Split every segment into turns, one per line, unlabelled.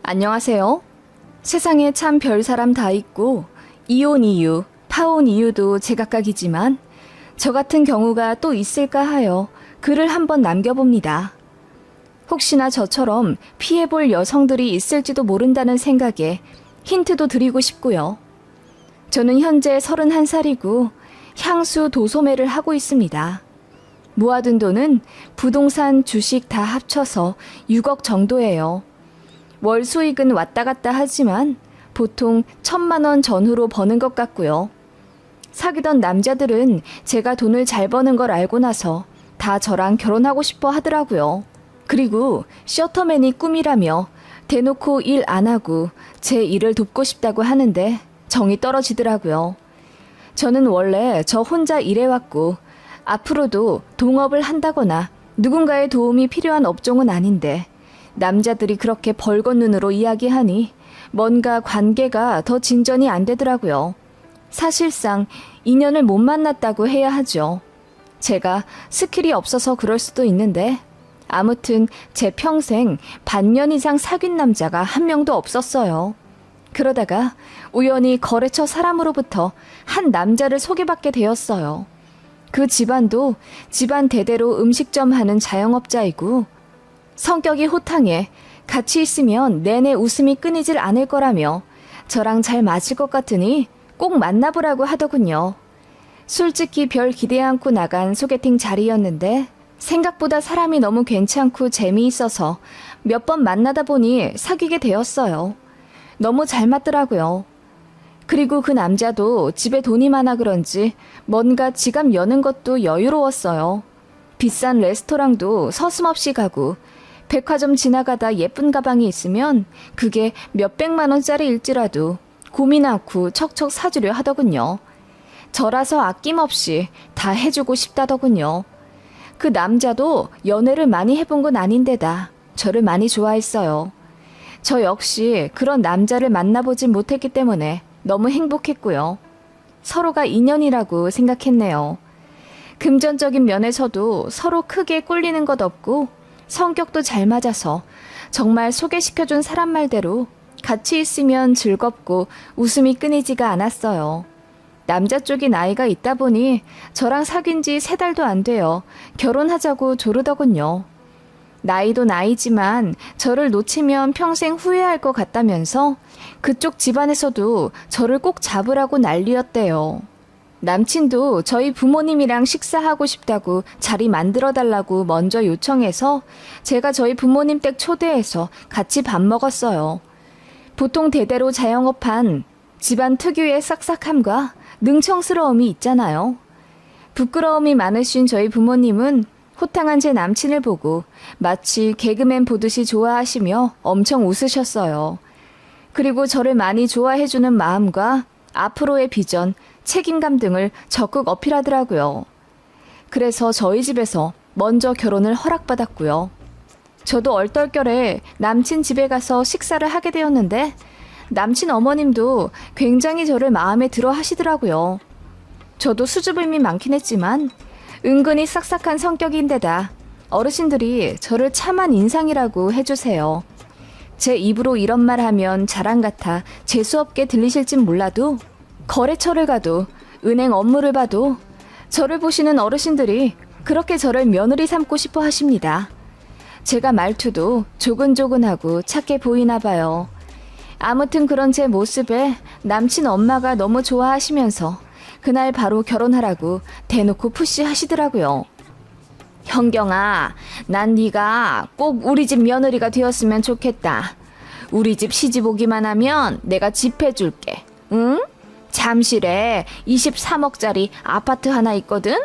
안녕하세요. 세상에 참 별 사람 다 있고 이혼 이유, 파혼 이유도 제각각이지만 저 같은 경우가 또 있을까 하여 글을 한번 남겨봅니다. 혹시나 저처럼 피해볼 여성들이 있을지도 모른다는 생각에 힌트도 드리고 싶고요. 저는 현재 31살이고 향수 도소매를 하고 있습니다. 모아둔 돈은 부동산, 주식 다 합쳐서 6억 정도예요. 월 수익은 왔다 갔다 하지만 보통 1,000만 원 전후로 버는 것 같고요. 사귀던 남자들은 제가 돈을 잘 버는 걸 알고 나서 다 저랑 결혼하고 싶어 하더라고요. 그리고 셔터맨이 꿈이라며 대놓고 일 안 하고 제 일을 돕고 싶다고 하는데 정이 떨어지더라고요. 저는 원래 저 혼자 일해왔고 앞으로도 동업을 한다거나 누군가의 도움이 필요한 업종은 아닌데 남자들이 그렇게 벌건 눈으로 이야기하니 뭔가 관계가 더 진전이 안 되더라고요. 사실상 인연을 못 만났다고 해야 하죠. 제가 스킬이 없어서 그럴 수도 있는데 아무튼 제 평생 반년 이상 사귄 남자가 한 명도 없었어요. 그러다가 우연히 거래처 사람으로부터 한 남자를 소개받게 되었어요. 그 집안도 집안 대대로 음식점 하는 자영업자이고 성격이 호탕해 같이 있으면 내내 웃음이 끊이질 않을 거라며 저랑 잘 맞을 것 같으니 꼭 만나보라고 하더군요. 솔직히 별 기대 않고 나간 소개팅 자리였는데 생각보다 사람이 너무 괜찮고 재미있어서 몇 번 만나다 보니 사귀게 되었어요. 너무 잘 맞더라고요. 그리고 그 남자도 집에 돈이 많아 그런지 뭔가 지갑 여는 것도 여유로웠어요. 비싼 레스토랑도 서슴없이 가고 백화점 지나가다 예쁜 가방이 있으면 그게 몇백만 원짜리일지라도 고민 않고 척척 사주려 하더군요. 저라서 아낌없이 다 해주고 싶다더군요. 그 남자도 연애를 많이 해본 건 아닌데다 저를 많이 좋아했어요. 저 역시 그런 남자를 만나보진 못했기 때문에 너무 행복했고요. 서로가 인연이라고 생각했네요. 금전적인 면에서도 서로 크게 꿀리는 것 없고 성격도 잘 맞아서 정말 소개시켜준 사람 말대로 같이 있으면 즐겁고 웃음이 끊이지가 않았어요. 남자 쪽이 나이가 있다 보니 저랑 사귄 지 3달도 안 돼요. 결혼하자고 조르더군요. 나이도 나이지만 저를 놓치면 평생 후회할 것 같다면서 그쪽 집안에서도 저를 꼭 잡으라고 난리였대요. 남친도 저희 부모님이랑 식사하고 싶다고 자리 만들어달라고 먼저 요청해서 제가 저희 부모님 댁 초대해서 같이 밥 먹었어요. 보통 대대로 자영업한 집안 특유의 싹싹함과 능청스러움이 있잖아요. 부끄러움이 많으신 저희 부모님은 호탕한 제 남친을 보고 마치 개그맨 보듯이 좋아하시며 엄청 웃으셨어요. 그리고 저를 많이 좋아해주는 마음과 앞으로의 비전, 책임감 등을 적극 어필하더라고요. 그래서 저희 집에서 먼저 결혼을 허락받았고요. 저도 얼떨결에 남친 집에 가서 식사를 하게 되었는데 남친 어머님도 굉장히 저를 마음에 들어 하시더라고요. 저도 수줍음이 많긴 했지만 은근히 싹싹한 성격인데다 어르신들이 저를 참한 인상이라고 해주세요. 제 입으로 이런 말 하면 자랑 같아 재수없게 들리실진 몰라도 거래처를 가도 은행 업무를 봐도 저를 보시는 어르신들이 그렇게 저를 며느리 삼고 싶어 하십니다. 제가 말투도 조근조근하고 착해 보이나 봐요. 아무튼 그런 제 모습에 남친 엄마가 너무 좋아하시면서 그날 바로 결혼하라고 대놓고 푸시하시더라고요. 현경아, 난 네가 꼭 우리 집 며느리가 되었으면 좋겠다. 우리 집 시집 오기만 하면 내가 집 해줄게. 응? 잠실에 23억짜리 아파트 하나 있거든?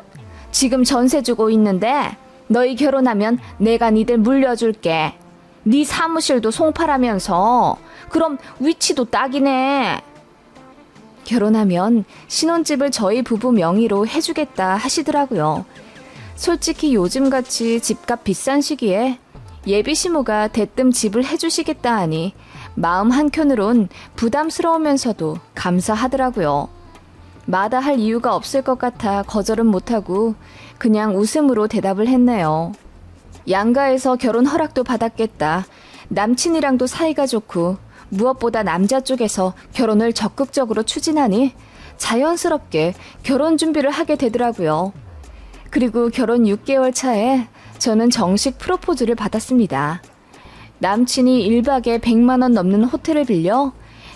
지금 전세 주고 있는데 너희 결혼하면 내가 니들 물려줄게. 네 사무실도 송파라면서 그럼 위치도 딱이네. 결혼하면 신혼집을 저희 부부 명의로 해주겠다 하시더라고요. 솔직히 요즘같이 집값 비싼 시기에 예비 시모가 대뜸 집을 해주시겠다 하니 마음 한켠으론 부담스러우면서도 감사하더라고요. 마다할 이유가 없을 것 같아 거절은 못하고 그냥 웃음으로 대답을 했네요. 양가에서 결혼 허락도 받았겠다. 남친이랑도 사이가 좋고 무엇보다 남자 쪽에서 결혼을 적극적으로 추진하니 자연스럽게 결혼 준비를 하게 되더라고요. 그리고 결혼 6개월 차에 저는 정식 프로포즈를 받았습니다. 남친이 1박에 100만 원 넘는 호텔을 빌려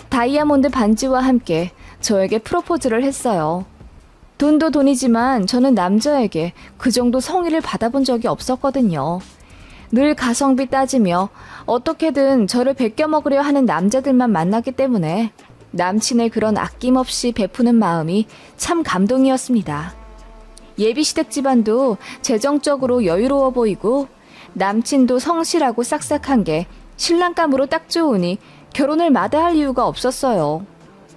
다이아몬드 반지와 함께 저에게 프로포즈를 했어요. 돈도 돈이지만 저는 남자에게 그 정도 성의를 받아본 적이 없었거든요. 늘 가성비 따지며 어떻게든 저를 베껴먹으려 하는 남자들만 만났기 때문에 남친의 그런 아낌없이 베푸는 마음이 참 감동이었습니다. 예비시댁 집안도 재정적으로 여유로워 보이고 남친도 성실하고 싹싹한 게 신랑감으로 딱 좋으니 결혼을 마다할 이유가 없었어요.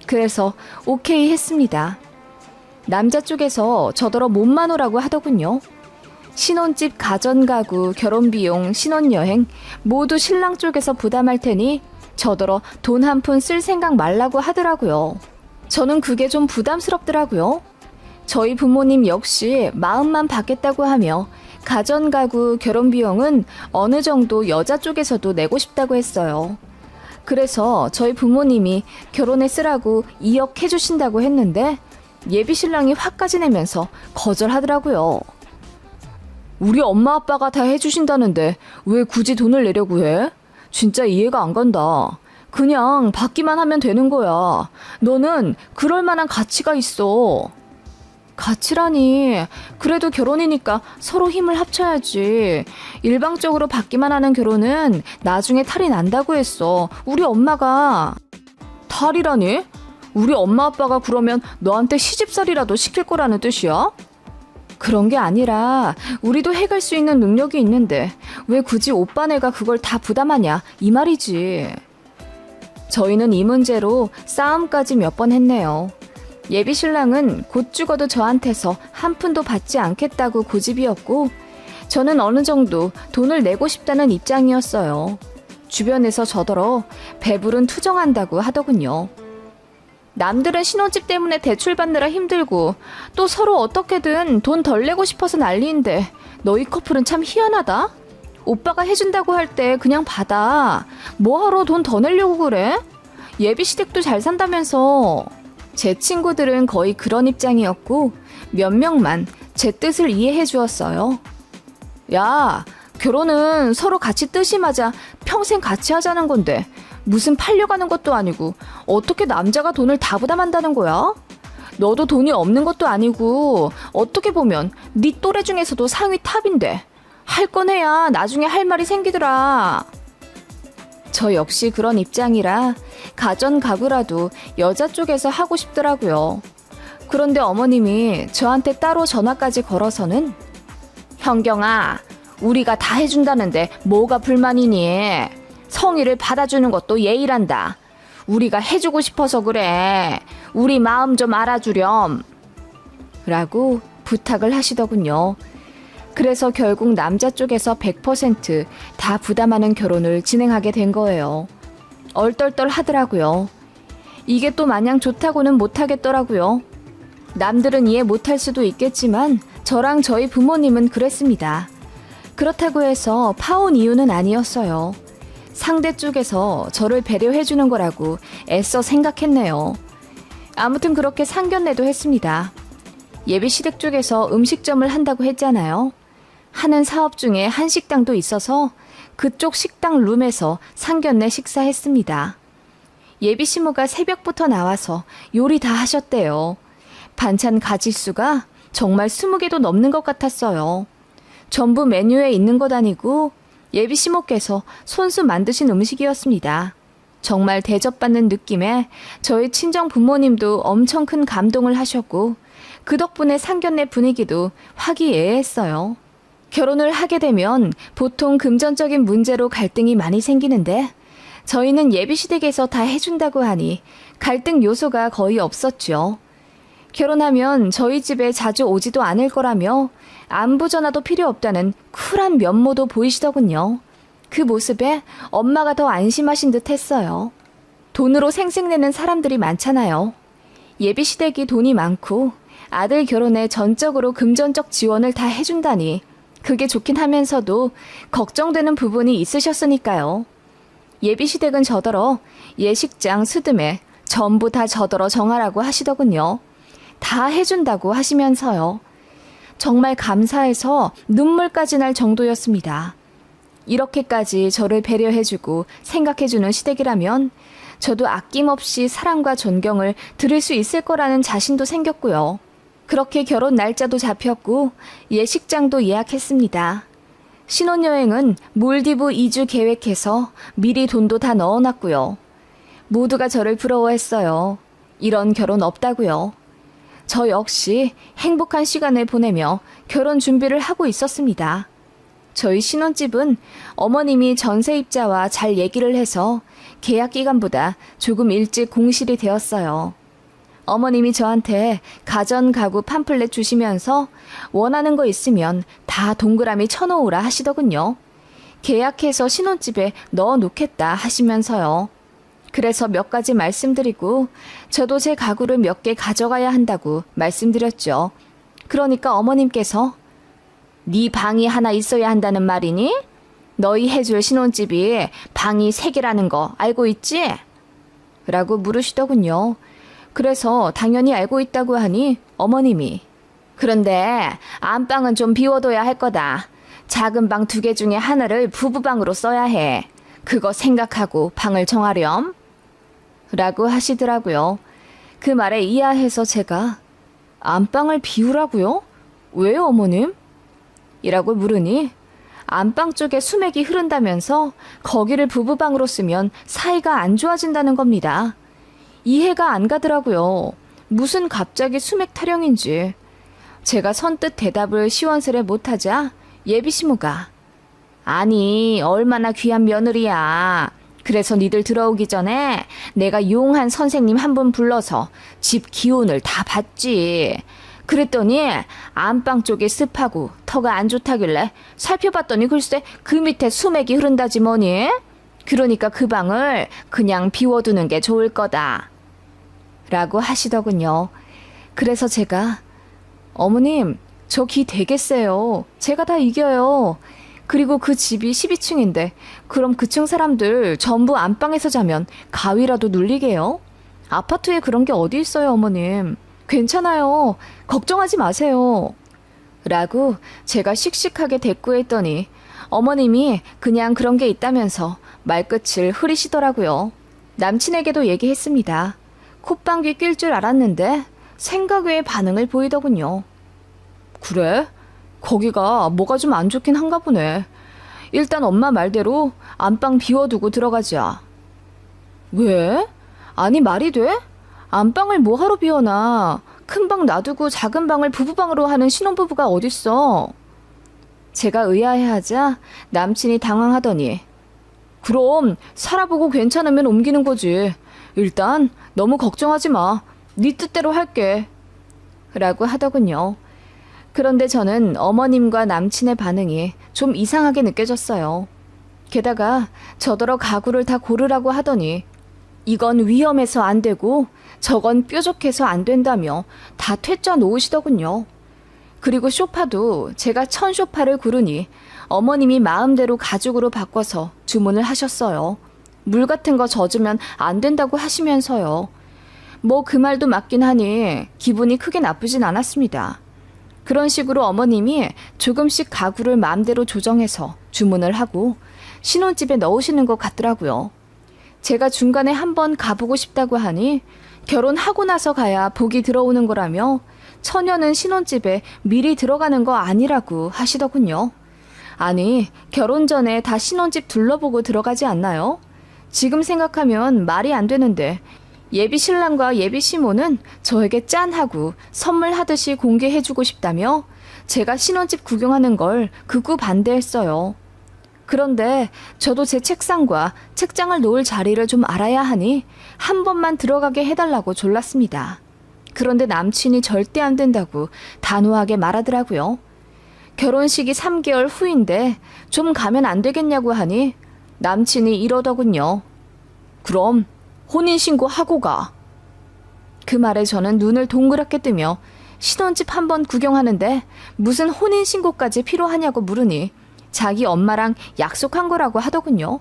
그래서 오케이 했습니다. 남자 쪽에서 저더러 몸만 오라고 하더군요. 신혼집, 가전가구, 결혼비용, 신혼여행 모두 신랑 쪽에서 부담할 테니 저더러 돈 한 푼 쓸 생각 말라고 하더라고요. 저는 그게 좀 부담스럽더라고요. 저희 부모님 역시 마음만 받겠다고 하며 가전가구, 결혼비용은 어느 정도 여자 쪽에서도 내고 싶다고 했어요. 그래서 저희 부모님이 결혼에 쓰라고 2억 해주신다고 했는데 예비신랑이 화까지 내면서 거절하더라고요. 우리 엄마 아빠가 다 해주신다는데 왜 굳이 돈을 내려고 해? 진짜 이해가 안 간다. 그냥 받기만 하면 되는 거야. 너는 그럴 만한 가치가 있어. 가치라니. 그래도 결혼이니까 서로 힘을 합쳐야지. 일방적으로 받기만 하는 결혼은 나중에 탈이 난다고 했어. 우리 엄마가. 탈이라니? 우리 엄마 아빠가 그러면 너한테 시집살이라도 시킬 거라는 뜻이야? 그런 게 아니라 우리도 해갈 수 있는 능력이 있는데 왜 굳이 오빠네가 그걸 다 부담하냐 이 말이지. 저희는 이 문제로 싸움까지 몇 번 했네요. 예비신랑은 곧 죽어도 저한테서 한 푼도 받지 않겠다고 고집이었고 저는 어느 정도 돈을 내고 싶다는 입장이었어요. 주변에서 저더러 배부른 투정한다고 하더군요. 남들은 신혼집 때문에 대출 받느라 힘들고 또 서로 어떻게든 돈 덜 내고 싶어서 난리인데 너희 커플은 참 희한하다. 오빠가 해준다고 할 때 그냥 받아. 뭐하러 돈 더 내려고 그래? 예비시댁도 잘 산다면서. 제 친구들은 거의 그런 입장이었고 몇 명만 제 뜻을 이해해 주었어요. 야, 결혼은 서로 같이 뜻이 맞아 평생 같이 하자는 건데 무슨 팔려가는 것도 아니고 어떻게 남자가 돈을 다 부담한다는 거야? 너도 돈이 없는 것도 아니고 어떻게 보면 네 또래 중에서도 상위 탑인데 할 건 해야 나중에 할 말이 생기더라. 저 역시 그런 입장이라 가전 가구라도 여자 쪽에서 하고 싶더라고요. 그런데 어머님이 저한테 따로 전화까지 걸어서는 현경아, 우리가 다 해준다는데 뭐가 불만이니? 성의를 받아주는 것도 예의란다. 우리가 해주고 싶어서 그래. 우리 마음 좀 알아주렴. 라고 부탁을 하시더군요. 그래서 결국 남자 쪽에서 100% 부담하는 결혼을 진행하게 된 거예요. 얼떨떨 하더라고요. 이게 또 마냥 좋다고는 못하겠더라고요. 남들은 이해 못할 수도 있겠지만 저랑 저희 부모님은 그랬습니다. 그렇다고 해서 파혼 이유는 아니었어요. 상대 쪽에서 저를 배려해주는 거라고 애써 생각했네요. 아무튼 그렇게 상견례도 했습니다. 예비시댁 쪽에서 음식점을 한다고 했잖아요. 하는 사업 중에 한식당도 있어서 그쪽 식당 룸에서 상견례 식사했습니다. 예비시모가 새벽부터 나와서 요리 다 하셨대요. 반찬 가짓수가 정말 20개도 넘는 것 같았어요. 전부 메뉴에 있는 것 아니고 예비시모께서 손수 만드신 음식이었습니다. 정말 대접받는 느낌에 저희 친정 부모님도 엄청 큰 감동을 하셨고 그 덕분에 상견례 분위기도 화기애애했어요. 결혼을 하게 되면 보통 금전적인 문제로 갈등이 많이 생기는데 저희는 예비시댁에서 다 해준다고 하니 갈등 요소가 거의 없었죠. 결혼하면 저희 집에 자주 오지도 않을 거라며 안부 전화도 필요 없다는 쿨한 면모도 보이시더군요. 그 모습에 엄마가 더 안심하신 듯 했어요. 돈으로 생색내는 사람들이 많잖아요. 예비시댁이 돈이 많고 아들 결혼에 전적으로 금전적 지원을 다 해준다니 그게 좋긴 하면서도 걱정되는 부분이 있으셨으니까요. 예비시댁은 저더러 예식장, 스드메 전부 다 저더러 정하라고 하시더군요. 다 해준다고 하시면서요. 정말 감사해서 눈물까지 날 정도였습니다. 이렇게까지 저를 배려해주고 생각해주는 시댁이라면 저도 아낌없이 사랑과 존경을 들을 수 있을 거라는 자신도 생겼고요. 그렇게 결혼 날짜도 잡혔고 예식장도 예약했습니다. 신혼여행은 몰디브 2주 계획해서 미리 돈도 다 넣어놨고요. 모두가 저를 부러워했어요. 이런 결혼 없다고요. 저 역시 행복한 시간을 보내며 결혼 준비를 하고 있었습니다. 저희 신혼집은 어머님이 전세입자와 잘 얘기를 해서 계약 기간보다 조금 일찍 공실이 되었어요. 어머님이 저한테 가전 가구 팜플렛 주시면서 원하는 거 있으면 다 동그라미 쳐놓으라 하시더군요. 계약해서 신혼집에 넣어놓겠다 하시면서요. 그래서 몇 가지 말씀드리고 저도 제 가구를 몇 개 가져가야 한다고 말씀드렸죠. 그러니까 어머님께서 네 방이 하나 있어야 한다는 말이니? 너희 해줄 신혼집이 방이 3개라는 거 알고 있지? 라고 물으시더군요. 그래서 당연히 알고 있다고 하니 어머님이 그런데 안방은 좀 비워둬야 할 거다. 작은 방 2개 중에 하나를 부부방으로 써야 해. 그거 생각하고 방을 정하렴. 라고 하시더라고요. 그 말에 이해해서 제가 안방을 비우라고요? 왜요 어머님? 이라고 물으니 안방 쪽에 수맥이 흐른다면서 거기를 부부방으로 쓰면 사이가 안 좋아진다는 겁니다. 이해가 안 가더라고요. 무슨 갑자기 수맥 타령인지. 제가 선뜻 대답을 시원스레 못하자 예비시모가 아니 얼마나 귀한 며느리야. 그래서 니들 들어오기 전에 내가 용한 선생님 한 분 불러서 집 기운을 다 봤지. 그랬더니 안방 쪽에 습하고 터가 안 좋다길래 살펴봤더니 글쎄 그 밑에 수맥이 흐른다지 뭐니. 그러니까 그 방을 그냥 비워두는 게 좋을 거다. 라고 하시더군요. 그래서 제가 어머님 저 기 되게 세요. 제가 다 이겨요. 그리고 그 집이 12층인데 그럼 그층 사람들 전부 안방에서 자면 가위라도 눌리게요? 아파트에 그런 게 어디 있어요 어머님. 괜찮아요. 걱정하지 마세요. 라고 제가 씩씩하게 대꾸했더니 어머님이 그냥 그런 게 있다면서 말끝을 흐리시더라고요. 남친에게도 얘기했습니다. 콧방귀 낄 줄 알았는데 생각 외의 반응을 보이더군요. 그래? 거기가 뭐가 좀 안 좋긴 한가 보네. 일단 엄마 말대로 안방 비워두고 들어가자. 왜? 아니 말이 돼? 안방을 뭐하러 비워놔. 큰 방 놔두고 작은 방을 부부방으로 하는 신혼부부가 어딨어. 제가 의아해하자 남친이 당황하더니 그럼 살아보고 괜찮으면 옮기는 거지. 일단 너무 걱정하지 마. 네 뜻대로 할게. 라고 하더군요. 그런데 저는 어머님과 남친의 반응이 좀 이상하게 느껴졌어요. 게다가 저더러 가구를 다 고르라고 하더니 이건 위험해서 안 되고 저건 뾰족해서 안 된다며 다 퇴짜 놓으시더군요. 그리고 소파도 제가 1000소파를 고르니 어머님이 마음대로 가죽으로 바꿔서 주문을 하셨어요. 물 같은 거 젖으면 안 된다고 하시면서요. 뭐 그 말도 맞긴 하니 기분이 크게 나쁘진 않았습니다. 그런 식으로 어머님이 조금씩 가구를 마음대로 조정해서 주문을 하고 신혼집에 넣으시는 것 같더라고요. 제가 중간에 한번 가보고 싶다고 하니 결혼하고 나서 가야 복이 들어오는 거라며 처녀는 신혼집에 미리 들어가는 거 아니라고 하시더군요. 아니, 결혼 전에 다 신혼집 둘러보고 들어가지 않나요? 지금 생각하면 말이 안 되는데 예비 신랑과 예비 시모는 저에게 짠하고 선물하듯이 공개해주고 싶다며 제가 신혼집 구경하는 걸 극구 반대했어요. 그런데 저도 제 책상과 책장을 놓을 자리를 좀 알아야 하니 한 번만 들어가게 해달라고 졸랐습니다. 그런데 남친이 절대 안 된다고 단호하게 말하더라고요. 결혼식이 3개월 후인데 좀 가면 안 되겠냐고 하니 남친이 이러더군요. 그럼 혼인신고 하고 가. 그 말에 저는 눈을 동그랗게 뜨며 신혼집 한번 구경하는데 무슨 혼인신고까지 필요하냐고 물으니 자기 엄마랑 약속한 거라고 하더군요.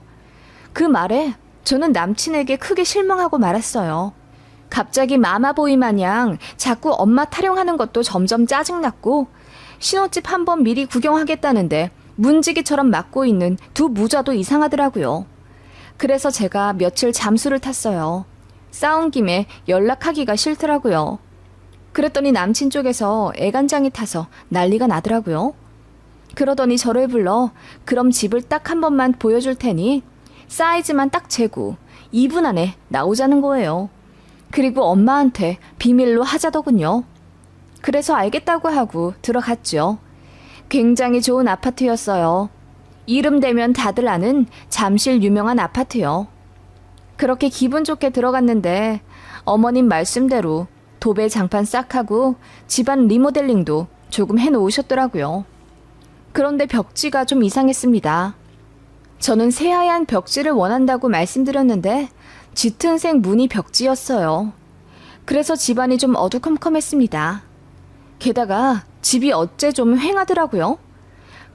그 말에 저는 남친에게 크게 실망하고 말았어요. 갑자기 마마보이 마냥 자꾸 엄마 타령하는 것도 점점 짜증났고 신혼집 한번 미리 구경하겠다는데 문지기처럼 맡고 있는 두 무자도 이상하더라고요. 그래서 제가 며칠 잠수를 탔어요. 싸운 김에 연락하기가 싫더라고요. 그랬더니 남친 쪽에서 애간장이 타서 난리가 나더라고요. 그러더니 저를 불러 그럼 집을 딱 한 번만 보여줄 테니 사이즈만 딱 재고 2분 안에 나오자는 거예요. 그리고 엄마한테 비밀로 하자더군요. 그래서 알겠다고 하고 들어갔죠. 굉장히 좋은 아파트였어요. 이름 대면 다들 아는 잠실 유명한 아파트요. 그렇게 기분 좋게 들어갔는데 어머님 말씀대로 도배 장판 싹 하고 집안 리모델링도 조금 해놓으셨더라고요. 그런데 벽지가 좀 이상했습니다. 저는 새하얀 벽지를 원한다고 말씀드렸는데 짙은색 무늬 벽지였어요. 그래서 집안이 좀 어두컴컴했습니다. 게다가 집이 어째 좀 휑하더라고요.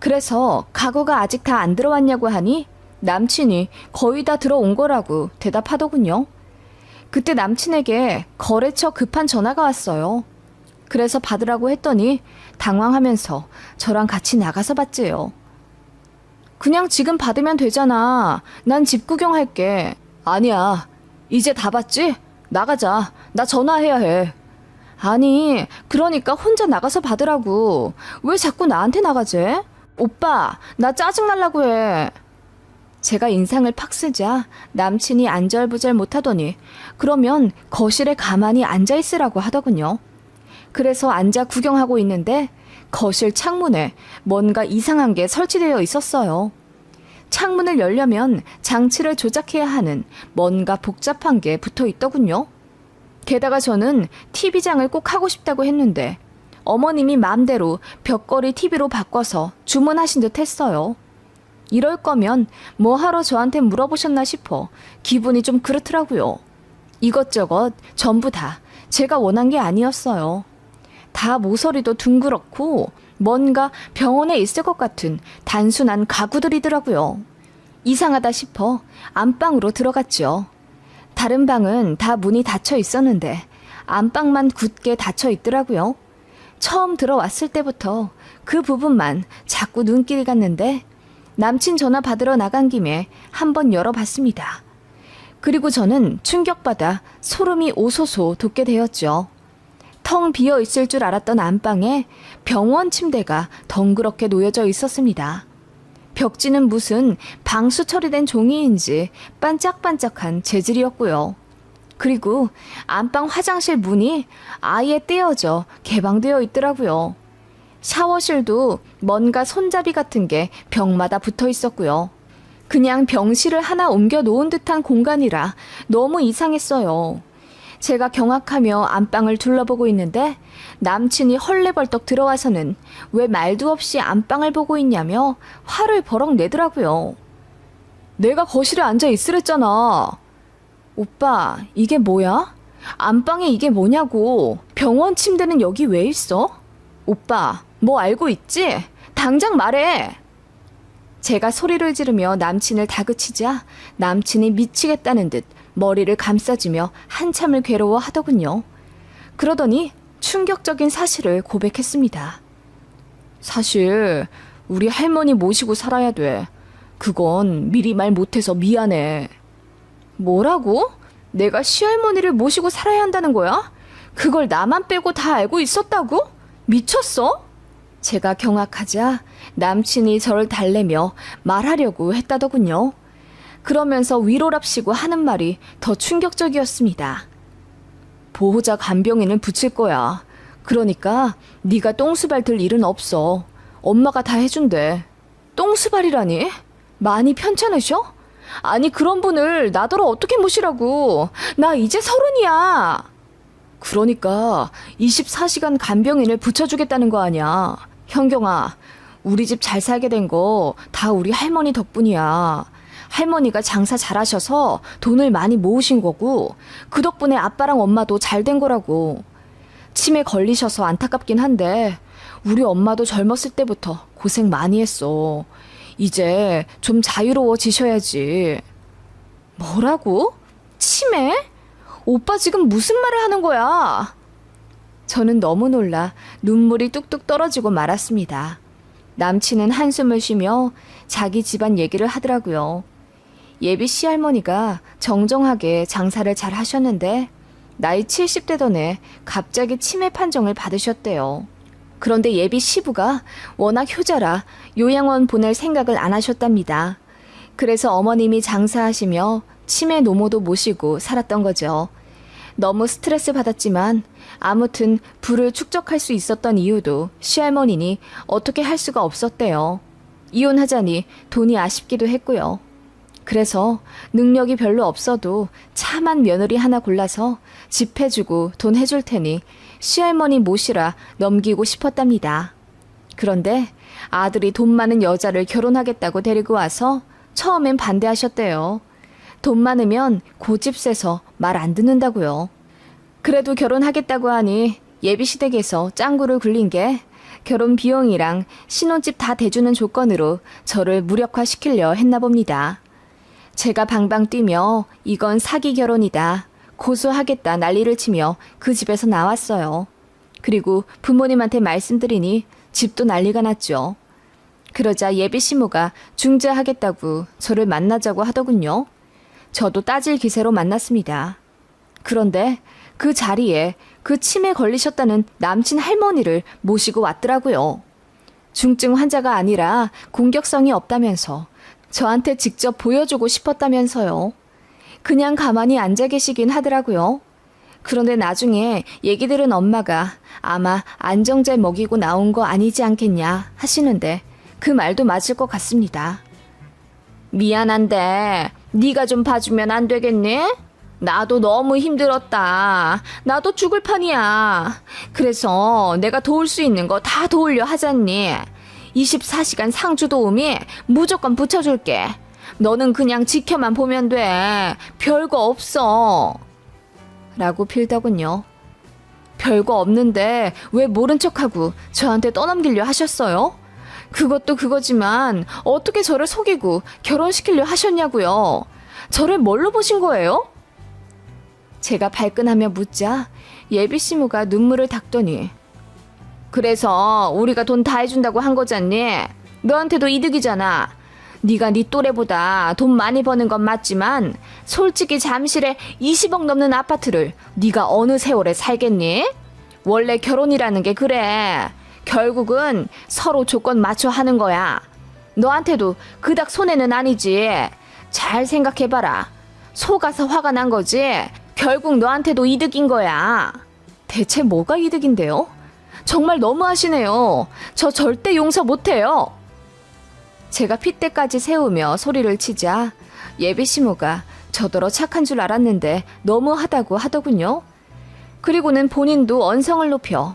그래서 가구가 아직 다 안 들어왔냐고 하니 남친이 거의 다 들어온 거라고 대답하더군요. 그때 남친에게 거래처 급한 전화가 왔어요. 그래서 받으라고 했더니 당황하면서 저랑 같이 나가서 받지요. 그냥 지금 받으면 되잖아. 난 집 구경할게. 아니야. 이제 다 받지? 나가자. 나 전화해야 해. 아니, 그러니까 혼자 나가서 받으라고. 왜 자꾸 나한테 나가재? 오빠, 나 짜증날라고 해. 제가 인상을 팍 쓰자 남친이 안절부절 못하더니 그러면 거실에 가만히 앉아있으라고 하더군요. 그래서 앉아 구경하고 있는데 거실 창문에 뭔가 이상한 게 설치되어 있었어요. 창문을 열려면 장치를 조작해야 하는 뭔가 복잡한 게 붙어 있더군요. 게다가 저는 TV장을 꼭 하고 싶다고 했는데 어머님이 맘대로 벽걸이 TV로 바꿔서 주문하신 듯 했어요. 이럴 거면 뭐 하러 저한테 물어보셨나 싶어 기분이 좀 그렇더라고요. 이것저것 전부 다 제가 원한 게 아니었어요. 다 모서리도 둥그렇고 뭔가 병원에 있을 것 같은 단순한 가구들이더라고요. 이상하다 싶어 안방으로 들어갔죠. 다른 방은 다 문이 닫혀 있었는데 안방만 굳게 닫혀 있더라고요. 처음 들어왔을 때부터 그 부분만 자꾸 눈길이 갔는데 남친 전화 받으러 나간 김에 한번 열어봤습니다. 그리고 저는 충격받아 소름이 오소소 돋게 되었죠. 텅 비어 있을 줄 알았던 안방에 병원 침대가 덩그렇게 놓여져 있었습니다. 벽지는 무슨 방수 처리된 종이인지 반짝반짝한 재질이었고요. 그리고 안방 화장실 문이 아예 떼어져 개방되어 있더라고요. 샤워실도 뭔가 손잡이 같은 게 벽마다 붙어 있었고요. 그냥 병실을 하나 옮겨 놓은 듯한 공간이라 너무 이상했어요. 제가 경악하며 안방을 둘러보고 있는데 남친이 헐레벌떡 들어와서는 왜 말도 없이 안방을 보고 있냐며 화를 버럭 내더라고요. 내가 거실에 앉아 있으랬잖아. 오빠, 이게 뭐야? 안방에 이게 뭐냐고. 병원 침대는 여기 왜 있어? 오빠, 뭐 알고 있지? 당장 말해. 제가 소리를 지르며 남친을 다그치자 남친이 미치겠다는 듯 머리를 감싸주며 한참을 괴로워하더군요. 그러더니 충격적인 사실을 고백했습니다. 사실 우리 할머니 모시고 살아야 돼. 그건 미리 말 못해서 미안해. 뭐라고? 내가 시할머니를 모시고 살아야 한다는 거야? 그걸 나만 빼고 다 알고 있었다고? 미쳤어? 제가 경악하자 남친이 저를 달래며 말하려고 했다더군요. 그러면서 위로랍시고 하는 말이 더 충격적이었습니다. 보호자 간병인을 붙일 거야. 그러니까 네가 똥수발 들 일은 없어. 엄마가 다 해준대. 똥수발이라니? 많이 편찮으셔? 아니 그런 분을 나더러 어떻게 모시라고. 나 이제 30이야. 그러니까 24시간 간병인을 붙여주겠다는 거 아니야. 현경아, 우리 집 잘 살게 된 거 다 우리 할머니 덕분이야. 할머니가 장사 잘하셔서 돈을 많이 모으신 거고 그 덕분에 아빠랑 엄마도 잘 된 거라고. 치매 걸리셔서 안타깝긴 한데 우리 엄마도 젊었을 때부터 고생 많이 했어. 이제 좀 자유로워지셔야지. 뭐라고? 치매? 오빠 지금 무슨 말을 하는 거야? 저는 너무 놀라 눈물이 뚝뚝 떨어지고 말았습니다. 남친은 한숨을 쉬며 자기 집안 얘기를 하더라고요. 예비 시할머니가 정정하게 장사를 잘 하셨는데 나이 70대던 해 갑자기 치매 판정을 받으셨대요. 그런데 예비 시부가 워낙 효자라 요양원 보낼 생각을 안 하셨답니다. 그래서 어머님이 장사하시며 치매 노모도 모시고 살았던 거죠. 너무 스트레스 받았지만 아무튼 부를 축적할 수 있었던 이유도 시할머니니 어떻게 할 수가 없었대요. 이혼하자니 돈이 아쉽기도 했고요. 그래서 능력이 별로 없어도 참한 며느리 하나 골라서 집 해주고 돈 해줄 테니 시할머니 모시라 넘기고 싶었답니다. 그런데 아들이 돈 많은 여자를 결혼하겠다고 데리고 와서 처음엔 반대하셨대요. 돈 많으면 고집 세서 말 안 듣는다고요. 그래도 결혼하겠다고 하니 예비시댁에서 짱구를 굴린 게 결혼 비용이랑 신혼집 다 대주는 조건으로 저를 무력화시키려 했나 봅니다. 제가 방방 뛰며 이건 사기 결혼이다, 고소하겠다 난리를 치며 그 집에서 나왔어요. 그리고 부모님한테 말씀드리니 집도 난리가 났죠. 그러자 예비 시모가 중재하겠다고 저를 만나자고 하더군요. 저도 따질 기세로 만났습니다. 그런데 그 자리에 그 치매 걸리셨다는 남친 할머니를 모시고 왔더라고요. 중증 환자가 아니라 공격성이 없다면서 저한테 직접 보여주고 싶었다면서요. 그냥 가만히 앉아 계시긴 하더라고요. 그런데 나중에 얘기 들은 엄마가 아마 안정제 먹이고 나온 거 아니지 않겠냐 하시는데 그 말도 맞을 것 같습니다. 미안한데 네가 좀 봐주면 안 되겠니? 나도 너무 힘들었다. 나도 죽을 판이야. 그래서 내가 도울 수 있는 거 다 도우려 하잖니. 24시간 상주 도우미 무조건 붙여줄게. 너는 그냥 지켜만 보면 돼. 별거 없어. 라고 빌더군요. 별거 없는데 왜 모른 척하고 저한테 떠넘기려 하셨어요? 그것도 그거지만 어떻게 저를 속이고 결혼시키려 하셨냐고요. 저를 뭘로 보신 거예요? 제가 발끈하며 묻자 예비 시모가 눈물을 닦더니 그래서 우리가 돈 다 해준다고 한 거잖니. 너한테도 이득이잖아. 네가 네 또래보다 돈 많이 버는 건 맞지만 솔직히 잠실에 20억 넘는 아파트를 네가 어느 세월에 살겠니? 원래 결혼이라는 게 그래. 결국은 서로 조건 맞춰 하는 거야. 너한테도 그닥 손해는 아니지. 잘 생각해봐라. 속아서 화가 난 거지. 결국 너한테도 이득인 거야. 대체 뭐가 이득인데요? 정말 너무하시네요. 저 절대 용서 못해요. 제가 핏대까지 세우며 소리를 치자 예비 시모가 저더러 착한 줄 알았는데 너무하다고 하더군요. 그리고는 본인도 언성을 높여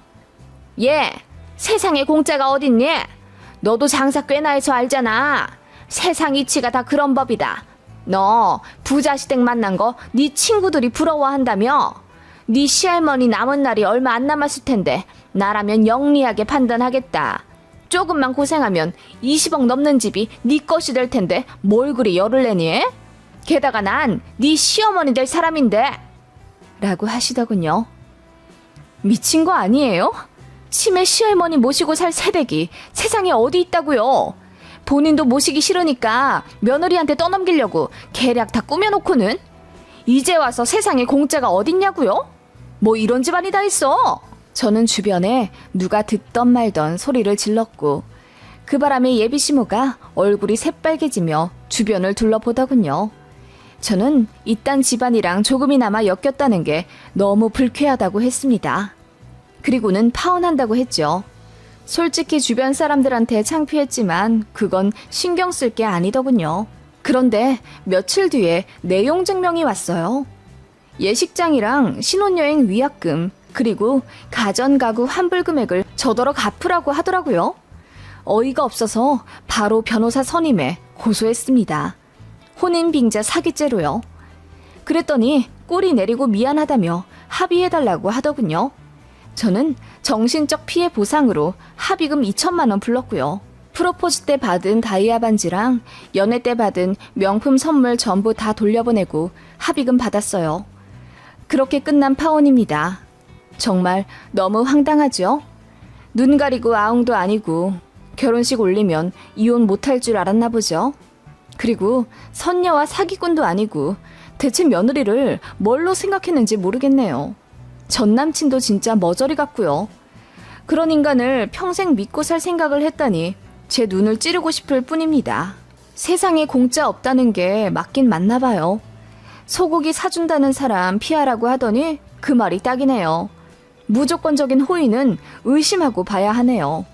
예, 세상에 공짜가 어딨니? 너도 장사 꽤나 해서 알잖아. 세상 이치가 다 그런 법이다. 너 부자 시댁 만난 거 네 친구들이 부러워한다며? 네 시할머니 남은 날이 얼마 안 남았을 텐데 나라면 영리하게 판단하겠다. 조금만 고생하면 20억 넘는 집이 네 것이 될 텐데 뭘 그리 열을 내니? 게다가 난 네 시어머니 될 사람인데 라고 하시더군요. 미친 거 아니에요? 치매 시할머니 모시고 살 새댁이 세상에 어디 있다고요? 본인도 모시기 싫으니까 며느리한테 떠넘기려고 계략 다 꾸며놓고는 이제 와서 세상에 공짜가 어딨냐고요? 뭐 이런 집안이 다 있어. 저는 주변에 누가 듣던 말던 소리를 질렀고 그 바람에 예비 시모가 얼굴이 새빨개지며 주변을 둘러보더군요. 저는 이딴 집안이랑 조금이나마 엮였다는 게 너무 불쾌하다고 했습니다. 그리고는 파혼한다고 했죠. 솔직히 주변 사람들한테 창피했지만 그건 신경 쓸 게 아니더군요. 그런데 며칠 뒤에 내용 증명이 왔어요. 예식장이랑 신혼여행 위약금 그리고 가전가구 환불 금액을 저더러 갚으라고 하더라고요. 어이가 없어서 바로 변호사 선임해 고소했습니다. 혼인빙자 사기죄로요. 그랬더니 꼬리 내리고 미안하다며 합의해달라고 하더군요. 저는 정신적 피해 보상으로 합의금 2천만 원 불렀고요. 프로포즈 때 받은 다이아 반지랑 연애 때 받은 명품 선물 전부 다 돌려보내고 합의금 받았어요. 그렇게 끝난 파혼입니다. 정말 너무 황당하죠? 눈 가리고 아웅도 아니고 결혼식 올리면 이혼 못할 줄 알았나 보죠. 그리고 선녀와 사기꾼도 아니고 대체 며느리를 뭘로 생각했는지 모르겠네요. 전 남친도 진짜 머저리 같고요. 그런 인간을 평생 믿고 살 생각을 했다니 제 눈을 찌르고 싶을 뿐입니다. 세상에 공짜 없다는 게 맞긴 맞나 봐요. 소고기 사준다는 사람 피하라고 하더니 그 말이 딱이네요. 무조건적인 호의는 의심하고 봐야 하네요.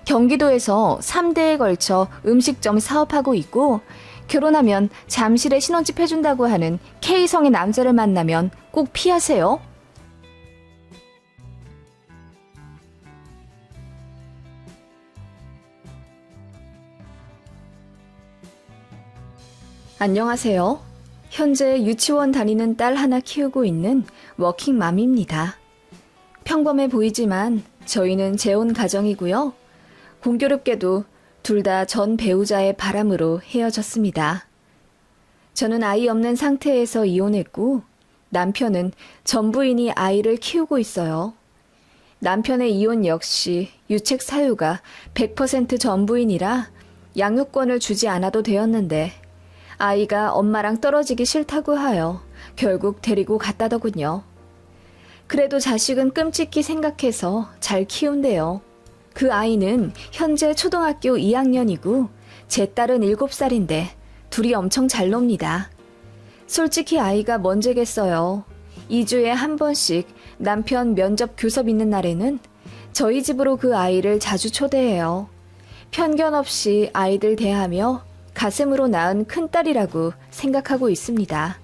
경기도에서 3대에 걸쳐 음식점 사업하고 있고 결혼하면 잠실에 신혼집 해준다고 하는 K성의 남자를 만나면 꼭 피하세요. 안녕하세요. 현재 유치원 다니는 딸 하나 키우고 있는 워킹맘입니다. 평범해 보이지만 저희는 재혼 가정이고요. 공교롭게도 둘 다 전 배우자의 바람으로 헤어졌습니다. 저는 아이 없는 상태에서 이혼했고 남편은 전 부인이 아이를 키우고 있어요. 남편의 이혼 역시 유책 사유가 100% 전 부인이라 양육권을 주지 않아도 되었는데 아이가 엄마랑 떨어지기 싫다고 하여 결국 데리고 갔다더군요. 그래도 자식은 끔찍히 생각해서 잘 키운대요. 그 아이는 현재 초등학교 2학년이고 제 딸은 7살인데 둘이 엄청 잘 놉니다. 솔직히 아이가 먼저겠어요. 2주에 한 번씩 남편 면접 교섭 있는 날에는 저희 집으로 그 아이를 자주 초대해요. 편견 없이 아이들 대하며 가슴으로 낳은 큰딸이라고 생각하고 있습니다.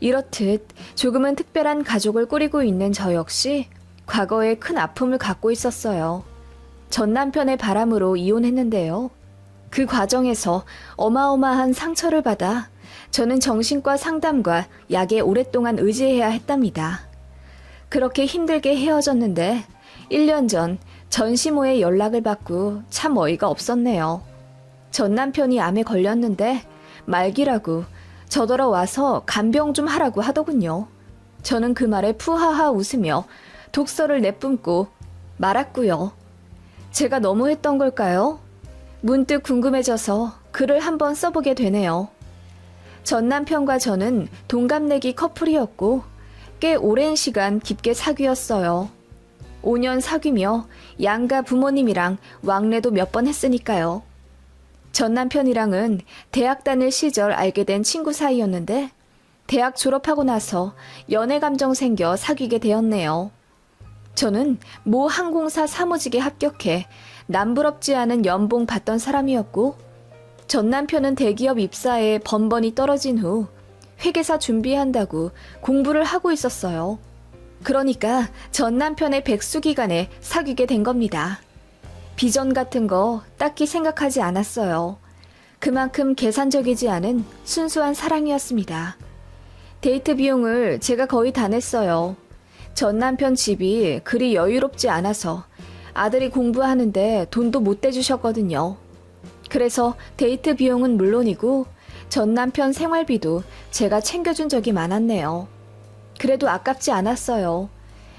이렇듯 조금은 특별한 가족을 꾸리고 있는 저 역시 과거에 큰 아픔을 갖고 있었어요. 전 남편의 바람으로 이혼했는데요. 그 과정에서 어마어마한 상처를 받아 저는 정신과 상담과 약에 오랫동안 의지해야 했답니다. 그렇게 힘들게 헤어졌는데 1년 전 전시모에 연락을 받고 참 어이가 없었네요. 전 남편이 암에 걸렸는데 말기라고 저더러 와서 간병 좀 하라고 하더군요. 저는 그 말에 푸하하 웃으며 독서를 내뿜고 말았고요. 제가 너무했던 걸까요? 문득 궁금해져서 글을 한번 써보게 되네요. 전 남편과 저는 동갑내기 커플이었고 꽤 오랜 시간 깊게 사귀었어요. 5년 사귀며 양가 부모님이랑 왕래도 몇 번 했으니까요. 전 남편이랑은 대학 다닐 시절 알게 된 친구 사이였는데 대학 졸업하고 나서 연애 감정 생겨 사귀게 되었네요. 저는 모 항공사 사무직에 합격해 남부럽지 않은 연봉 받던 사람이었고 전 남편은 대기업 입사에 번번이 떨어진 후 회계사 준비한다고 공부를 하고 있었어요. 그러니까 전 남편의 백수 기간에 사귀게 된 겁니다. 비전 같은 거 딱히 생각하지 않았어요. 그만큼 계산적이지 않은 순수한 사랑이었습니다. 데이트 비용을 제가 거의 다 냈어요. 전 남편 집이 그리 여유롭지 않아서 아들이 공부하는데 돈도 못 대주셨거든요. 그래서 데이트 비용은 물론이고 전 남편 생활비도 제가 챙겨준 적이 많았네요. 그래도 아깝지 않았어요.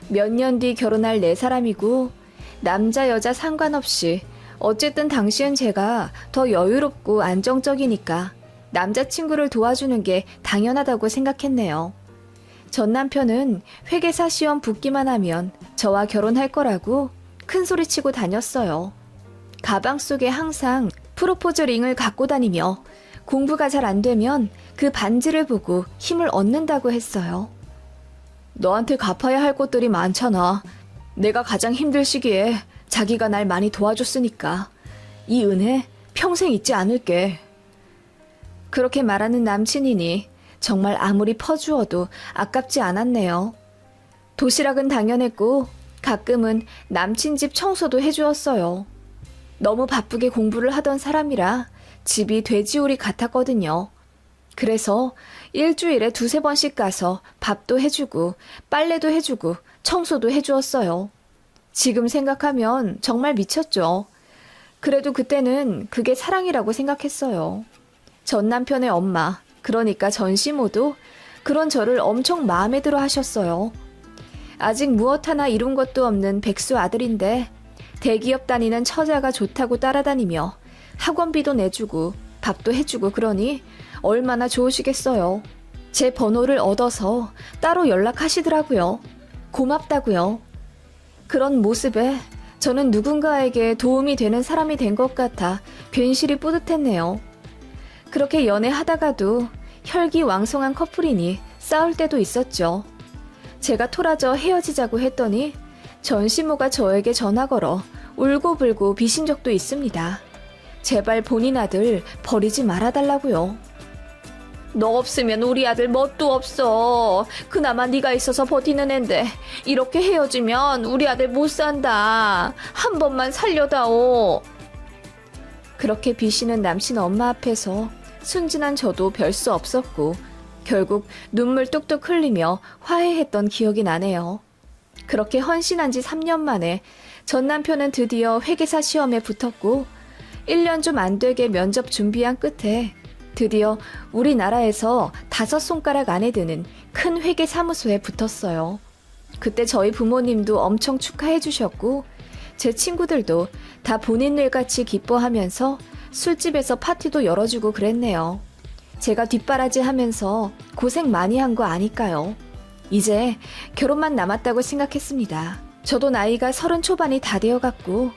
몇 년 뒤 결혼할 내 사람이고 남자 여자 상관없이 어쨌든 당시엔 제가 더 여유롭고 안정적이니까 남자친구를 도와주는 게 당연하다고 생각했네요. 전 남편은 회계사 시험 붙기만 하면 저와 결혼할 거라고 큰 소리치고 다녔어요. 가방 속에 항상 프로포즈 링을 갖고 다니며 공부가 잘 안 되면 그 반지를 보고 힘을 얻는다고 했어요. 너한테 갚아야 할 것들이 많잖아. 내가 가장 힘들 시기에 자기가 날 많이 도와줬으니까 이 은혜 평생 잊지 않을게. 그렇게 말하는 남친이니 정말 아무리 퍼주어도 아깝지 않았네요. 도시락은 당연했고 가끔은 남친 집 청소도 해주었어요. 너무 바쁘게 공부를 하던 사람이라 집이 돼지우리 같았거든요. 그래서 일주일에 2-3번씩 가서 밥도 해주고 빨래도 해주고 청소도 해주었어요. 지금 생각하면 정말 미쳤죠. 그래도 그때는 그게 사랑이라고 생각했어요. 전 남편의 엄마, 그러니까 전시모도 그런 저를 엄청 마음에 들어 하셨어요. 아직 무엇 하나 이룬 것도 없는 백수 아들인데 대기업 다니는 처자가 좋다고 따라다니며 학원비도 내주고 밥도 해주고 그러니 얼마나 좋으시겠어요. 제 번호를 얻어서 따로 연락하시더라고요. 고맙다고요. 그런 모습에 저는 누군가에게 도움이 되는 사람이 된 것 같아 괜시리 뿌듯했네요. 그렇게 연애하다가도 혈기왕성한 커플이니 싸울 때도 있었죠. 제가 토라져 헤어지자고 했더니 전시모가 저에게 전화 걸어 울고불고 비신 적도 있습니다. 제발 본인 아들 버리지 말아달라고요. 너 없으면 우리 아들 뭣도 없어. 그나마 네가 있어서 버티는 앤데 이렇게 헤어지면 우리 아들 못 산다. 한 번만 살려다오. 그렇게 비시는 남친 엄마 앞에서 순진한 저도 별 수 없었고 결국 눈물 뚝뚝 흘리며 화해했던 기억이 나네요. 그렇게 헌신한 지 3년 만에 전 남편은 드디어 회계사 시험에 붙었고 1년 좀 안 되게 면접 준비한 끝에 드디어 우리나라에서 5손가락 안에 드는 큰 회계사무소에 붙었어요. 그때 저희 부모님도 엄청 축하해 주셨고 제 친구들도 다 본인 일같이 기뻐하면서 술집에서 파티도 열어주고 그랬네요. 제가 뒷바라지 하면서 고생 많이 한 거 아니까요. 이제 결혼만 남았다고 생각했습니다. 저도 나이가 30 초반이 다 되어갔고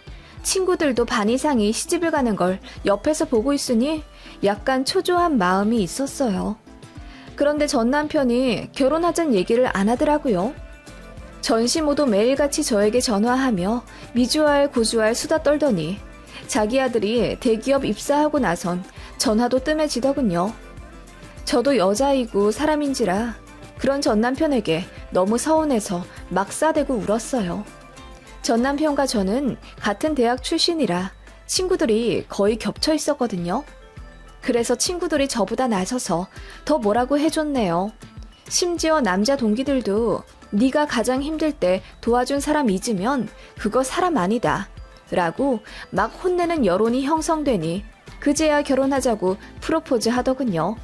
친구들도 반 이상이 시집을 가는 걸 옆에서 보고 있으니 약간 초조한 마음이 있었어요. 그런데 전 남편이 결혼하자는 얘기를 안 하더라고요. 전시모도 매일같이 저에게 전화하며 미주알 고주알 수다 떨더니 자기 아들이 대기업 입사하고 나선 전화도 뜸해지더군요. 저도 여자이고 사람인지라 그런 전 남편에게 너무 서운해서 막 싸대고 울었어요. 전 남편과 저는 같은 대학 출신이라 친구들이 거의 겹쳐 있었거든요. 그래서 친구들이 저보다 나서서 더 뭐라고 해줬네요. 심지어 남자 동기들도 네가 가장 힘들 때 도와준 사람 잊으면 그거 사람 아니다 라고 막 혼내는 여론이 형성되니 그제야 결혼하자고 프로포즈 하더군요.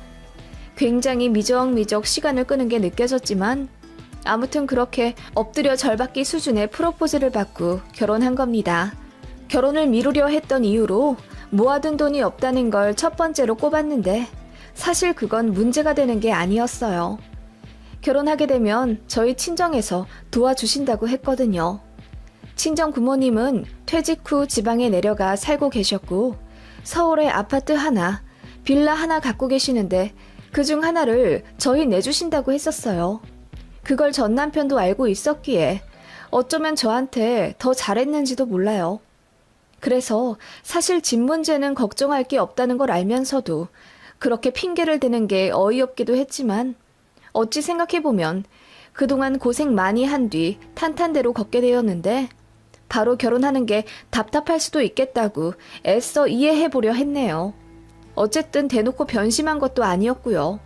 굉장히 미적미적 시간을 끄는 게 느껴졌지만 아무튼 그렇게 엎드려 절받기 수준의 프로포즈를 받고 결혼한 겁니다. 결혼을 미루려 했던 이유로 모아둔 돈이 없다는 걸 첫 번째로 꼽았는데 사실 그건 문제가 되는 게 아니었어요. 결혼하게 되면 저희 친정에서 도와주신다고 했거든요. 친정 부모님은 퇴직 후 지방에 내려가 살고 계셨고 서울에 아파트 하나, 빌라 하나 갖고 계시는데 그중 하나를 저희 내주신다고 했었어요. 그걸 전 남편도 알고 있었기에 어쩌면 저한테 더 잘했는지도 몰라요. 그래서 사실 집 문제는 걱정할 게 없다는 걸 알면서도 그렇게 핑계를 대는 게 어이없기도 했지만 어찌 생각해보면 그동안 고생 많이 한 뒤 탄탄대로 걷게 되었는데 바로 결혼하는 게 답답할 수도 있겠다고 애써 이해해보려 했네요. 어쨌든 대놓고 변심한 것도 아니었고요.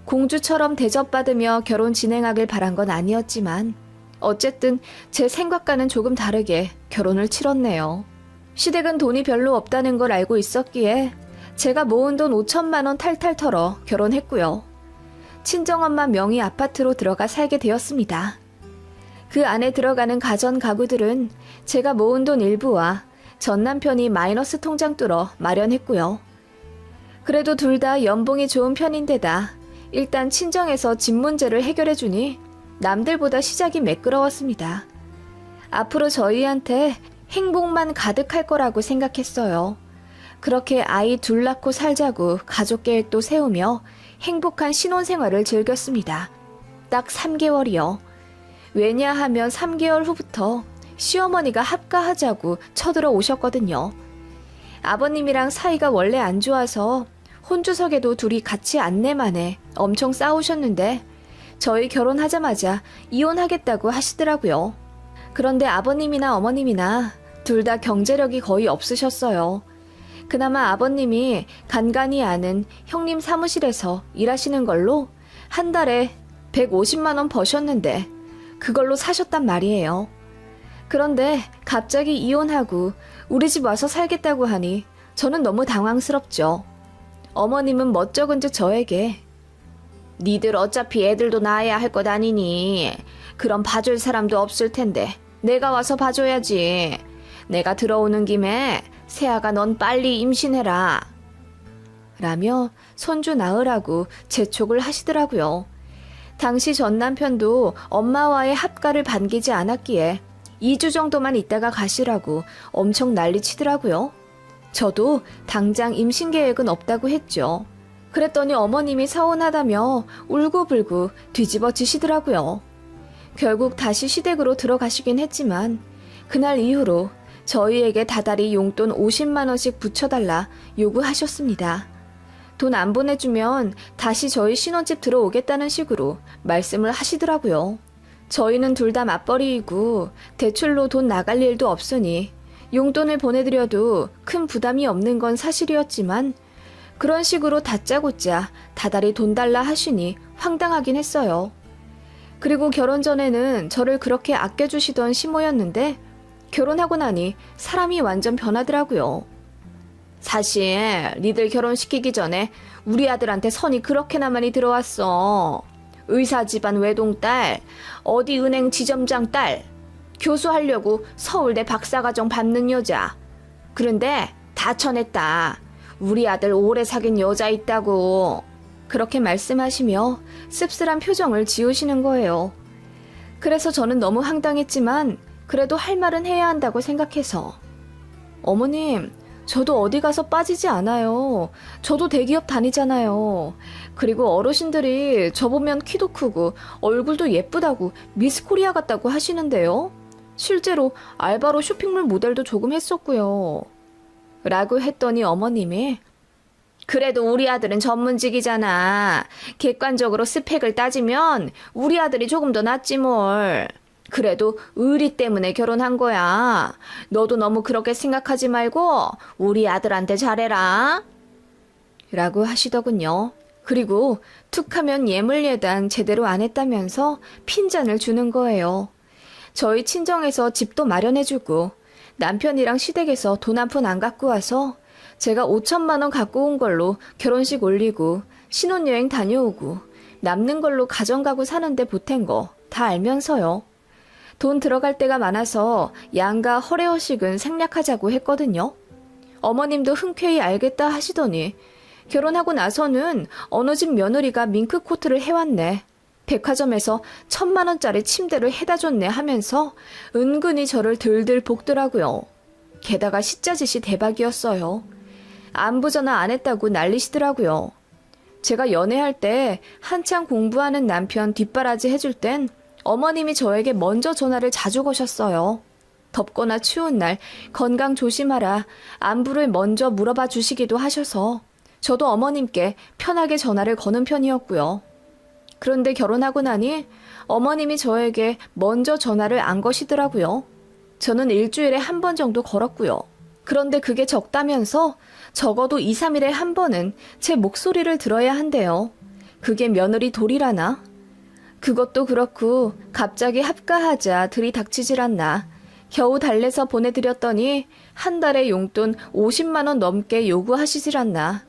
공주처럼 대접받으며 결혼 진행하길 바란 건 아니었지만 어쨌든 제 생각과는 조금 다르게 결혼을 치렀네요. 시댁은 돈이 별로 없다는 걸 알고 있었기에 제가 모은 돈 5천만 원 탈탈 털어 결혼했고요. 친정엄마 명의 아파트로 들어가 살게 되었습니다. 그 안에 들어가는 가전 가구들은 제가 모은 돈 일부와 전 남편이 마이너스 통장 뚫어 마련했고요. 그래도 둘 다 연봉이 좋은 편인데다 일단 친정에서 집 문제를 해결해주니 남들보다 시작이 매끄러웠습니다. 앞으로 저희한테 행복만 가득할 거라고 생각했어요. 그렇게 아이 둘 낳고 살자고 가족 계획도 세우며 행복한 신혼생활을 즐겼습니다. 딱 3개월이요. 왜냐하면 3개월 후부터 시어머니가 합가하자고 쳐들어 오셨거든요. 아버님이랑 사이가 원래 안 좋아서 혼주석에도 둘이 같이 안내만에 엄청 싸우셨는데 저희 결혼하자마자 이혼하겠다고 하시더라고요. 그런데 아버님이나 어머님이나 둘 다 경제력이 거의 없으셨어요. 그나마 아버님이 간간히 아는 형님 사무실에서 일하시는 걸로 한 달에 150만 원 버셨는데 그걸로 사셨단 말이에요. 그런데 갑자기 이혼하고 우리 집 와서 살겠다고 하니 저는 너무 당황스럽죠. 어머님은 멋쩍은즉 저에게 니들 어차피 애들도 낳아야 할 것 아니니 그럼 봐줄 사람도 없을 텐데 내가 와서 봐줘야지. 내가 들어오는 김에 세아가 넌 빨리 임신해라. 라며 손주 낳으라고 재촉을 하시더라고요. 당시 전 남편도 엄마와의 합가를 반기지 않았기에 2주 정도만 있다가 가시라고 엄청 난리치더라고요. 저도 당장 임신 계획은 없다고 했죠. 그랬더니 어머님이 서운하다며 울고불고 뒤집어지시더라고요. 결국 다시 시댁으로 들어가시긴 했지만 그날 이후로 저희에게 다달이 용돈 50만 원씩 붙여달라 요구하셨습니다. 돈 안 보내주면 다시 저희 신혼집 들어오겠다는 식으로 말씀을 하시더라고요. 저희는 둘 다 맞벌이이고 대출로 돈 나갈 일도 없으니 용돈을 보내드려도 큰 부담이 없는 건 사실이었지만 그런 식으로 다짜고짜 다달이 돈 달라 하시니 황당하긴 했어요. 그리고 결혼 전에는 저를 그렇게 아껴주시던 시모였는데 결혼하고 나니 사람이 완전 변하더라고요. 사실 니들 결혼시키기 전에 우리 아들한테 선이 그렇게나 많이 들어왔어. 의사 집안 외동딸, 어디 은행 지점장 딸, 교수하려고 서울대 박사과정 밟는 여자. 그런데 다 쳐냈다. 우리 아들 오래 사귄 여자 있다고. 그렇게 말씀하시며 씁쓸한 표정을 지으시는 거예요. 그래서 저는 너무 황당했지만 그래도 할 말은 해야 한다고 생각해서 어머님, 저도 어디 가서 빠지지 않아요. 저도 대기업 다니잖아요. 그리고 어르신들이 저보면 키도 크고 얼굴도 예쁘다고 미스코리아 같다고 하시는데요. 실제로 알바로 쇼핑몰 모델도 조금 했었고요. 라고 했더니 어머님이 그래도 우리 아들은 전문직이잖아. 객관적으로 스펙을 따지면 우리 아들이 조금 더 낫지 뭘. 그래도 의리 때문에 결혼한 거야. 너도 너무 그렇게 생각하지 말고 우리 아들한테 잘해라. 라고 하시더군요. 그리고 툭하면 예물예당 제대로 안 했다면서 핀잔을 주는 거예요. 저희 친정에서 집도 마련해주고 남편이랑 시댁에서 돈 한 푼 안 갖고 와서 제가 5천만 원 갖고 온 걸로 결혼식 올리고 신혼여행 다녀오고 남는 걸로 가정가구 사는데 보탠 거 다 알면서요. 돈 들어갈 때가 많아서 양가 허례허식은 생략하자고 했거든요. 어머님도 흔쾌히 알겠다 하시더니 결혼하고 나서는 어느 집 며느리가 밍크코트를 해왔네. 백화점에서 1,000만 원짜리 침대를 해다 줬네 하면서 은근히 저를 들들 볶더라고요. 게다가 시짜짓이 대박이었어요. 안부 전화 안 했다고 난리시더라고요. 제가 연애할 때 한창 공부하는 남편 뒷바라지 해줄 땐 어머님이 저에게 먼저 전화를 자주 거셨어요. 덥거나 추운 날 건강 조심하라 안부를 먼저 물어봐 주시기도 하셔서 저도 어머님께 편하게 전화를 거는 편이었고요. 그런데 결혼하고 나니 어머님이 저에게 먼저 전화를 안 거시더라고요. 저는 일주일에 한 번 정도 걸었고요. 그런데 그게 적다면서 적어도 2, 3일에 한 번은 제 목소리를 들어야 한대요. 그게 며느리 도리라나? 그것도 그렇고 갑자기 합가하자 들이닥치질 않나. 겨우 달래서 보내드렸더니 한 달에 용돈 50만 원 넘게 요구하시질 않나.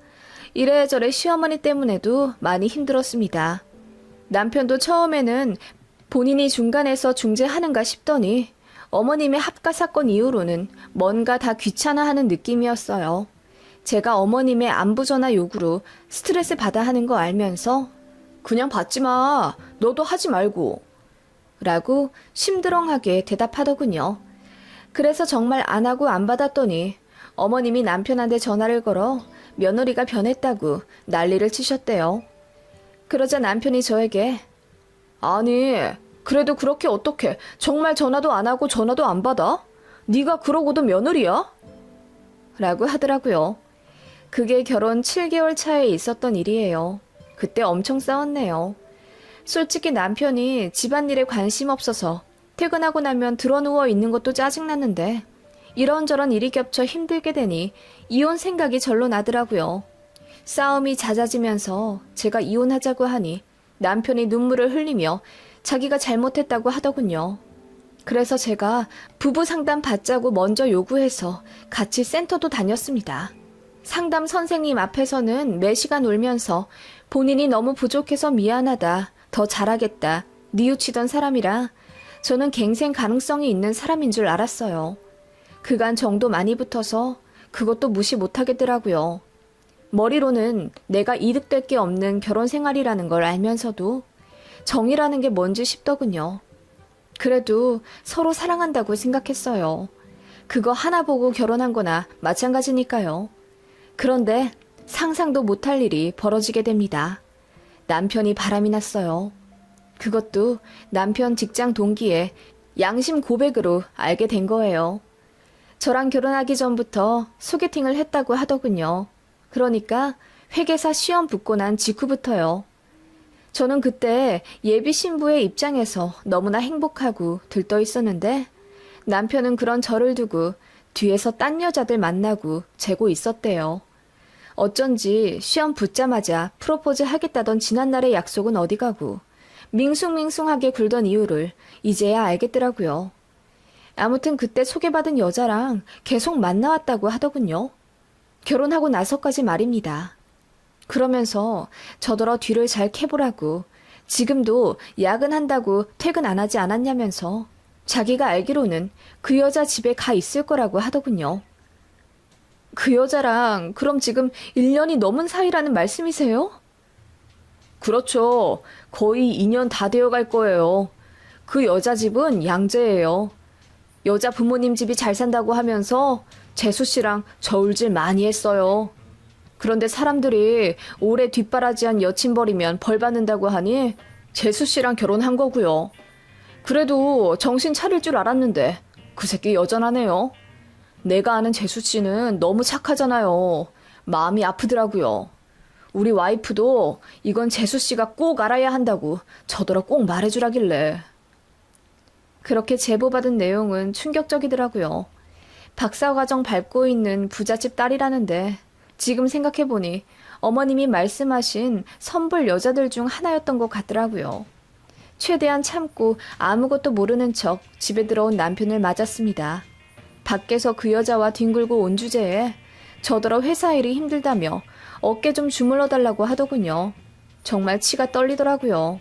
이래저래 시어머니 때문에도 많이 힘들었습니다. 남편도 처음에는 본인이 중간에서 중재하는가 싶더니 어머님의 합가 사건 이후로는 뭔가 다 귀찮아하는 느낌이었어요. 제가 어머님의 안부 전화 요구로 스트레스 받아 하는 거 알면서 그냥 받지 마. 너도 하지 말고. 라고 심드렁하게 대답하더군요. 그래서 정말 안 하고 안 받았더니 어머님이 남편한테 전화를 걸어 며느리가 변했다고 난리를 치셨대요. 그러자 남편이 저에게 아니 그래도 그렇게 어떡해. 정말 전화도 안 하고 전화도 안 받아? 네가 그러고도 며느리야? 라고 하더라고요. 그게 결혼 7개월 차에 있었던 일이에요. 그때 엄청 싸웠네요. 솔직히 남편이 집안일에 관심 없어서 퇴근하고 나면 드러누워 있는 것도 짜증났는데 이런저런 일이 겹쳐 힘들게 되니 이혼 생각이 절로 나더라고요. 싸움이 잦아지면서 제가 이혼하자고 하니 남편이 눈물을 흘리며 자기가 잘못했다고 하더군요. 그래서 제가 부부 상담 받자고 먼저 요구해서 같이 센터도 다녔습니다. 상담 선생님 앞에서는 매시간 울면서 본인이 너무 부족해서 미안하다, 더 잘하겠다, 뉘우치던 사람이라 저는 갱생 가능성이 있는 사람인 줄 알았어요. 그간 정도 많이 붙어서 그것도 무시 못하겠더라고요. 머리로는 내가 이득될 게 없는 결혼 생활이라는 걸 알면서도 정이라는 게 뭔지 싶더군요. 그래도 서로 사랑한다고 생각했어요. 그거 하나 보고 결혼한 거나 마찬가지니까요. 그런데 상상도 못할 일이 벌어지게 됩니다. 남편이 바람이 났어요. 그것도 남편 직장 동기의 양심 고백으로 알게 된 거예요. 저랑 결혼하기 전부터 소개팅을 했다고 하더군요. 그러니까 회계사 시험 붙고 난 직후부터요. 저는 그때 예비 신부의 입장에서 너무나 행복하고 들떠 있었는데 남편은 그런 저를 두고 뒤에서 딴 여자들 만나고 재고 있었대요. 어쩐지 시험 붙자마자 프로포즈 하겠다던 지난날의 약속은 어디 가고 밍숭밍숭하게 굴던 이유를 이제야 알겠더라고요. 아무튼 그때 소개받은 여자랑 계속 만나왔다고 하더군요. 결혼하고 나서까지 말입니다. 그러면서 저더러 뒤를 잘 캐보라고 지금도 야근한다고 퇴근 안 하지 않았냐면서 자기가 알기로는 그 여자 집에 가 있을 거라고 하더군요. 그 여자랑 그럼 지금 1년이 넘은 사이라는 말씀이세요? 그렇죠. 거의 2년 다 되어갈 거예요. 그 여자 집은 양재예요. 여자 부모님 집이 잘 산다고 하면서 재수 씨랑 저울질 많이 했어요. 그런데 사람들이 오래 뒷바라지한 여친 버리면 벌 받는다고 하니 재수 씨랑 결혼한 거고요. 그래도 정신 차릴 줄 알았는데 그 새끼 여전하네요. 내가 아는 재수 씨는 너무 착하잖아요. 마음이 아프더라고요. 우리 와이프도 이건 재수 씨가 꼭 알아야 한다고 저더러 꼭 말해주라길래. 그렇게 제보받은 내용은 충격적이더라고요. 박사과정 밟고 있는 부잣집 딸이라는데 지금 생각해보니 어머님이 말씀하신 선불 여자들 중 하나였던 것 같더라고요. 최대한 참고 아무것도 모르는 척 집에 들어온 남편을 맞았습니다. 밖에서 그 여자와 뒹굴고 온 주제에 저더러 회사 일이 힘들다며 어깨 좀 주물러 달라고 하더군요. 정말 치가 떨리더라고요.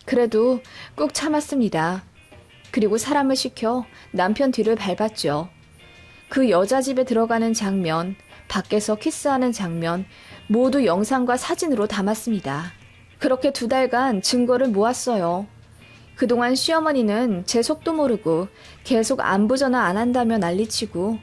그래도 꾹 참았습니다. 그리고 사람을 시켜 남편 뒤를 밟았죠. 그 여자 집에 들어가는 장면, 밖에서 키스하는 장면 모두 영상과 사진으로 담았습니다. 그렇게 2달간 증거를 모았어요. 그동안 시어머니는 제 속도 모르고 계속 안부 전화 안 한다며 난리치고